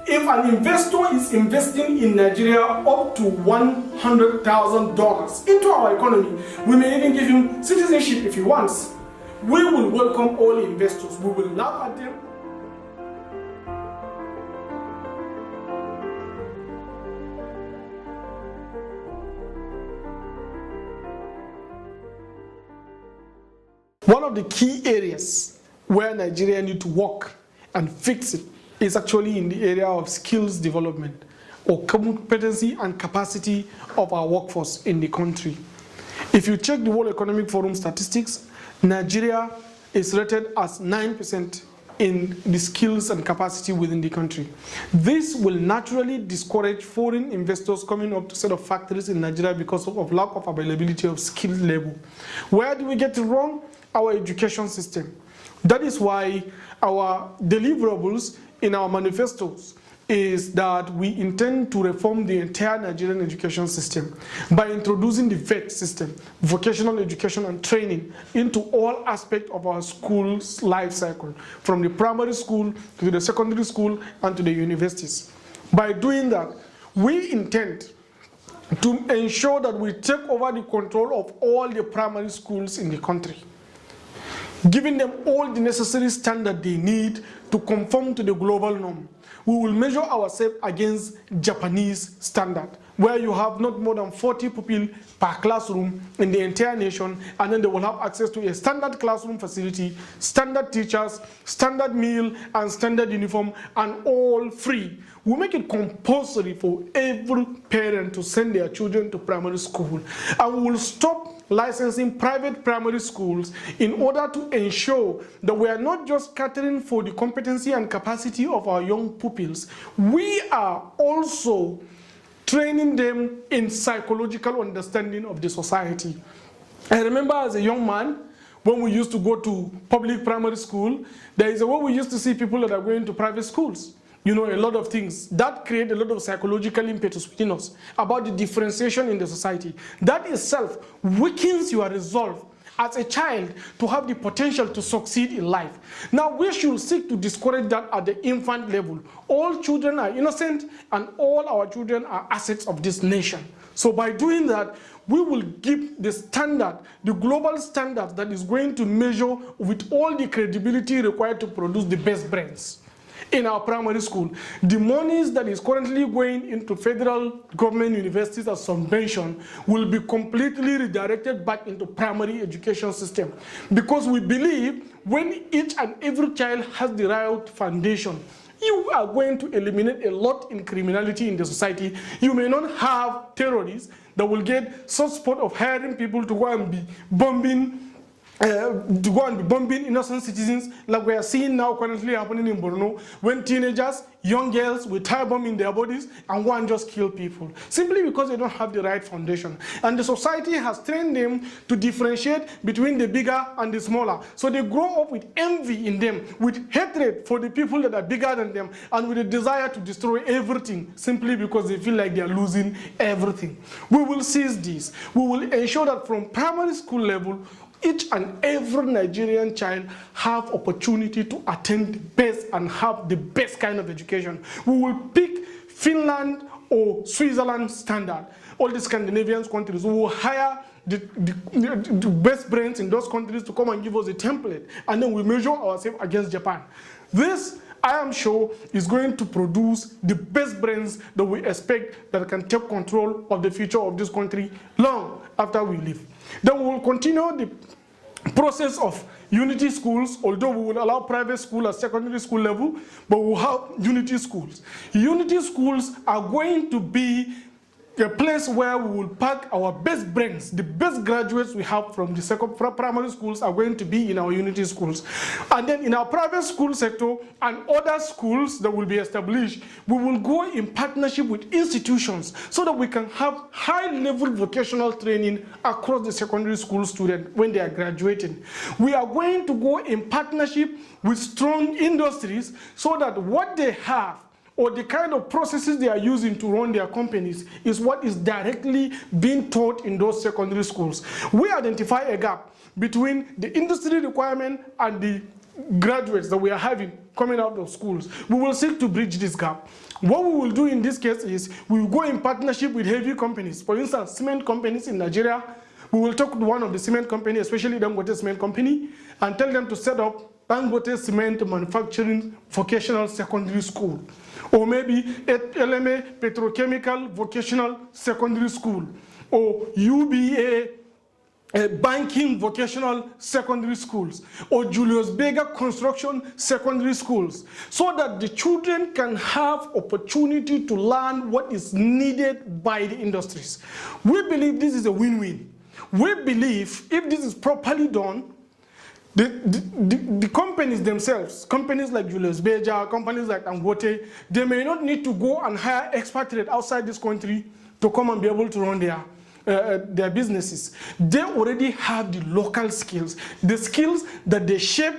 If an investor is investing in Nigeria up to $100,000 into our economy, we may even give him citizenship if he wants. We will welcome all investors. We will laugh at them. One of the key areas where Nigeria need to work and fix it is actually in the area of skills development or competency and capacity of our workforce in the country. If you check the World Economic Forum statistics, Nigeria is rated as 9% in the skills and capacity within the country. This will naturally discourage foreign investors coming up to set up factories in Nigeria because of lack of availability of skilled labor. Where do we get it wrong? Our education system. That is why our deliverables in our manifestos is that we intend to reform the entire Nigerian education system by introducing the VET system, vocational education and training, into all aspects of our school's life cycle, from the primary school to the secondary school and to the universities. By doing that, we intend to ensure that we take over the control of all the primary schools in the country, giving them all the necessary standard they need to conform to the global norm. We will measure ourselves against Japanese standard, where you have not more than 40 pupils per classroom in the entire nation, and then they will have access to a standard classroom facility, standard teachers, standard meal, and standard uniform, and all free. We make it compulsory for every parent to send their children to primary school, and we will stop licensing private primary schools in order to ensure that we are not just catering for the competency and capacity of our young pupils, we are also training them in psychological understanding of the society. I remember as a young man, when we used to go to public primary school, there is a way we used to see people that are going to private schools. You know, a lot of things that create a lot of psychological impetus within us about the differentiation in the society. That itself weakens your resolve as a child to have the potential to succeed in life. Now, we should seek to discourage that at the infant level. All children are innocent, and all our children are assets of this nation. So by doing that, we will give the standard, the global standard that is going to measure with all the credibility required to produce the best brains in our primary school. The monies that is currently going into federal government universities as subvention will be completely redirected back into primary education system, because we believe when each and every child has the right foundation, you are going to eliminate a lot in criminality in the society. You may not have terrorists that will get such sport of hiring people to go and be bombing innocent citizens, like we are seeing now currently happening in Borno, when teenagers, young girls will tie bomb in their bodies and go and just kill people, simply because they don't have the right foundation. And the society has trained them to differentiate between the bigger and the smaller. So they grow up with envy in them, with hatred for the people that are bigger than them, and with a desire to destroy everything, simply because they feel like they are losing everything. We will seize this. We will ensure that from primary school level, each and every Nigerian child have opportunity to attend the best and have the best kind of education. We will pick Finland or Switzerland standard. All the Scandinavian countries, we will hire the best brains in those countries to come and give us a template, and then we measure ourselves against Japan. This, I am sure, is going to produce the best brains that we expect that can take control of the future of this country long after we leave. Then we will continue the process of unity schools, although we will allow private school at secondary school level, but we will have unity schools. Unity schools are going to be a place where we will pack our best brains. The best graduates we have from the primary schools are going to be in our unity schools. And then in our private school sector and other schools that will be established, we will go in partnership with institutions so that we can have high-level vocational training across the secondary school students when they are graduating. We are going to go in partnership with strong industries so that what they have or the kind of processes they are using to run their companies is what is directly being taught in those secondary schools. We identify a gap between the industry requirement and the graduates that we are having coming out of schools, we will seek to bridge this gap. What we will do in this case is we will go in partnership with heavy companies. For instance, cement companies in Nigeria. We will talk to one of the cement companies, especially Dangote Cement Company, and tell them to set up Dangote Cement Manufacturing Vocational Secondary School, or maybe LMA Petrochemical Vocational Secondary School, or UBA Banking Vocational Secondary Schools, or Julius Berger Construction Secondary Schools, so that the children can have opportunity to learn what is needed by the industries. We believe this is a win-win. We believe if this is properly done, the companies themselves, companies like Julius Berger, companies like Dangote, they may not need to go and hire expatriates outside this country to come and be able to run their businesses. They already have the local skills, the skills that they shape,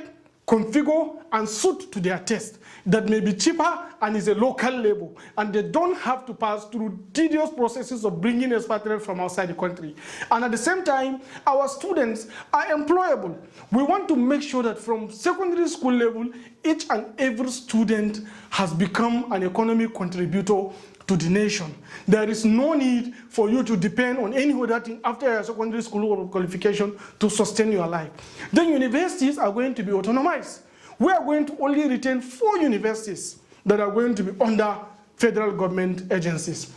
configure, and suit to their taste, that may be cheaper and is a local labor, and they don't have to pass through tedious processes of bringing expatriates from outside the country. And at the same time, our students are employable. We want to make sure that from secondary school level, each and every student has become an economic contributor to the nation. There is no need for you to depend on any other thing after your secondary school qualification to sustain your life. Then universities are going to be autonomized. We are going to only retain 4 universities that are going to be under federal government agencies.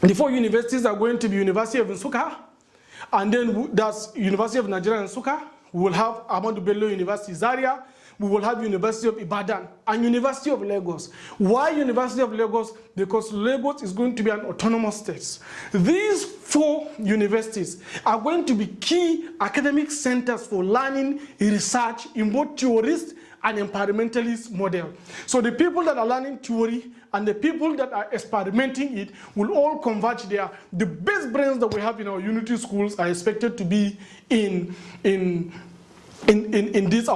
The 4 universities are going to be University of Nsukka, and then that's University of Nigeria Nsukka. We will have Ahmadu Bello University Zaria. We will have University of Ibadan and University of Lagos. Why University of Lagos? Because Lagos is going to be an autonomous state. These 4 universities are going to be key academic centers for learning, research in both theorist and experimentalist model. So the people that are learning theory and the people that are experimenting it will all converge there. The best brains that we have in our unity schools are expected to be in these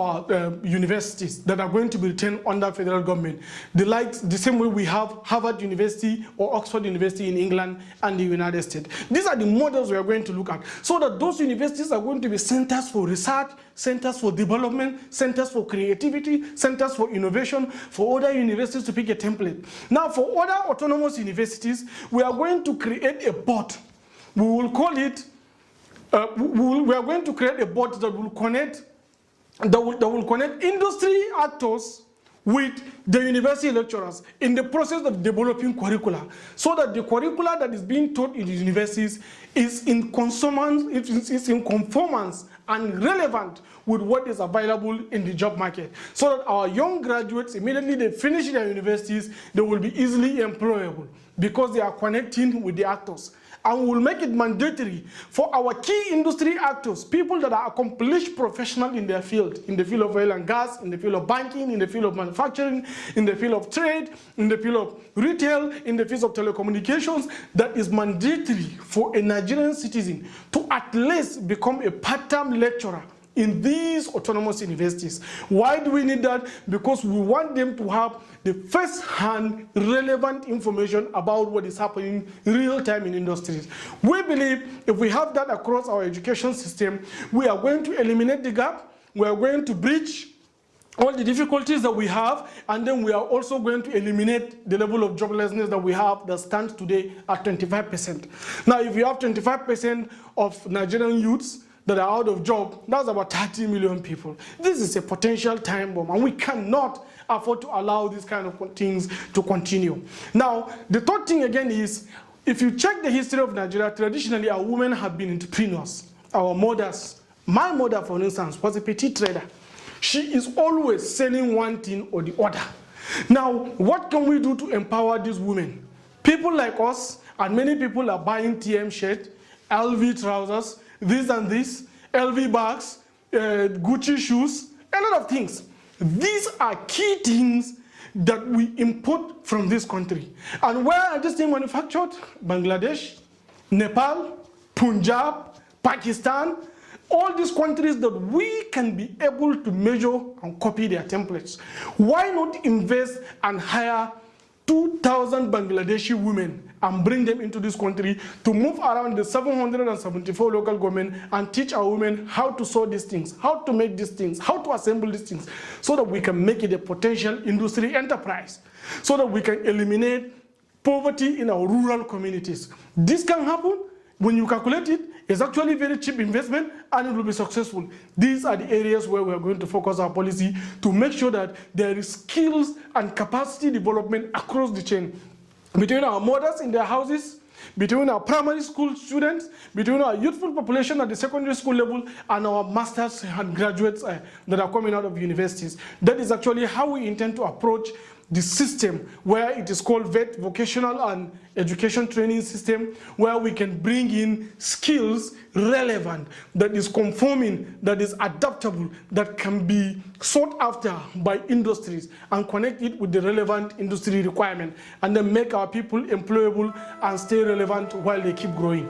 universities that are going to be retained under federal government. The same way we have Harvard University or Oxford University in England and the United States. These are the models we are going to look at, so that those universities are going to be centers for research, centers for development, centers for creativity, centers for innovation, for other universities to pick a template. Now, for other autonomous universities, we are going to create a board. We will call it, we are going to create a board that will connect industry actors with the university lecturers in the process of developing curricula, so that the curricula that is being taught in the universities is in conformance and relevant with what is available in the job market, so that our young graduates, immediately they finish their universities, they will be easily employable because they are connecting with the actors. And we will make it mandatory for our key industry actors, people that are accomplished professionals in their field, in the field of oil and gas, in the field of banking, in the field of manufacturing, in the field of trade, in the field of retail, in the field of telecommunications, that is mandatory for a Nigerian citizen to at least become a part-time lecturer in these autonomous universities. Why do we need that? Because we want them to have the first-hand relevant information about what is happening real-time in industries. We believe if we have that across our education system, we are going to eliminate the gap, we are going to bridge all the difficulties that we have, and then we are also going to eliminate the level of joblessness that we have that stands today at 25%. Now, if you have 25% of Nigerian youths that are out of job, that's about 30 million people. This is a potential time bomb, and we cannot afford to allow these kind of things to continue. Now, the third thing again is, if you check the history of Nigeria, traditionally our women have been entrepreneurs. Our mothers, my mother for instance, was a petite trader. She is always selling one thing or the other. Now, what can we do to empower these women? People like us, and many people are buying TM shirts, LV trousers, this and this, LV bags, Gucci shoes, a lot of things. These are key things that we import from this country. And where are these things manufactured? Bangladesh, Nepal, Punjab, Pakistan, all these countries that we can be able to measure and copy their templates. Why not invest and hire 2,000 8,000 Bangladeshi women and bring them into this country to move around the 774 local government and teach our women how to sew these things, how to make these things, how to assemble these things, so that we can make it a potential industry enterprise, so that we can eliminate poverty in our rural communities. This can happen when you calculate it. It's actually very cheap investment and it will be successful. These are the areas where we are going to focus our policy to make sure that there is skills and capacity development across the chain, between our mothers in their houses, between our primary school students, between our youthful population at the secondary school level, and our masters and graduates that are coming out of universities. That is actually how we intend to approach the system, where it is called VET, Vocational and Education Training System, where we can bring in skills relevant, that is conforming, that is adaptable, that can be sought after by industries, and connect it with the relevant industry requirement, and then make our people employable and stay relevant while they keep growing.